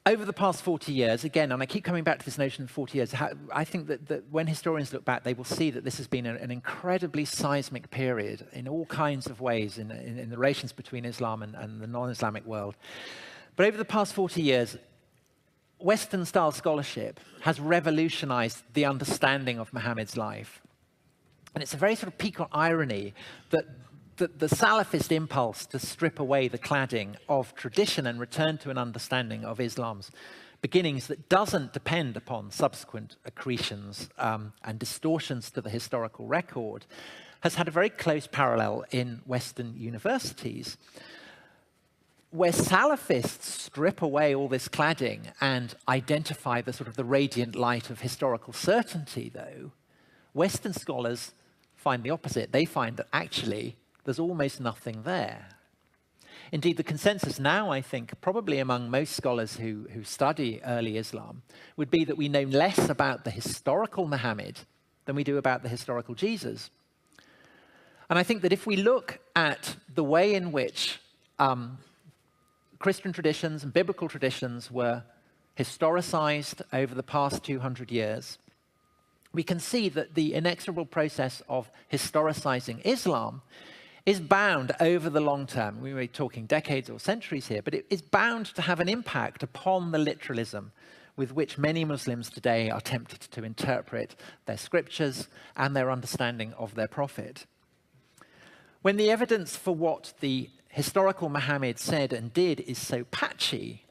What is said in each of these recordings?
over the past 40 years, again, and I keep coming back to this notion of 40 years, I think that when historians look back, they will see that this has been an incredibly seismic period in all kinds of ways in the relations between Islam and the non-Islamic world. But over the past 40 years, Western-style scholarship has revolutionized the understanding of Muhammad's life. And it's a very sort of piquant irony that the Salafist impulse to strip away the cladding of tradition and return to an understanding of Islam's beginnings that doesn't depend upon subsequent accretions and distortions to the historical record has had a very close parallel in Western universities. Where Salafists strip away all this cladding and identify the sort of the radiant light of historical certainty, though, Western scholars find the opposite. They find that actually there's almost nothing there. Indeed, the consensus now, I think, probably among most scholars who study early Islam, would be that we know less about the historical Muhammad than we do about the historical Jesus. And I think that if we look at the way in which Christian traditions and biblical traditions were historicized over the past 200 years, we can see that the inexorable process of historicizing Islam is bound over the long term. We may be talking decades or centuries here, but it is bound to have an impact upon the literalism with which many Muslims today are tempted to interpret their scriptures and their understanding of their prophet. When the evidence for what the historical Muhammad said and did is so patchy,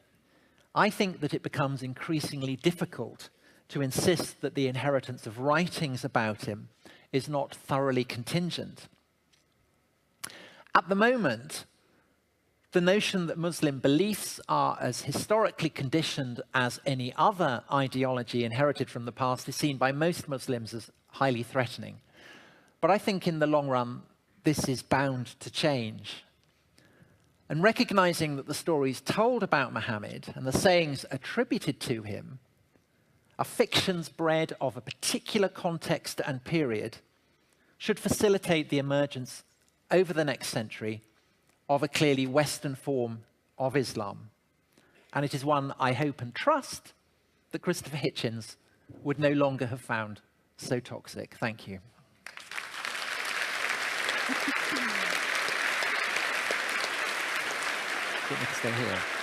I think that it becomes increasingly difficult to insist that the inheritance of writings about him is not thoroughly contingent. At the moment, the notion that Muslim beliefs are as historically conditioned as any other ideology inherited from the past is seen by most Muslims as highly threatening. But I think in the long run, this is bound to change. And recognizing that the stories told about Muhammad and the sayings attributed to him are fictions bred of a particular context and period should facilitate the emergence over the next century of a clearly Western form of Islam. And it is one I hope and trust that Christopher Hitchens would no longer have found so toxic. Thank you. Do you want me to stay here?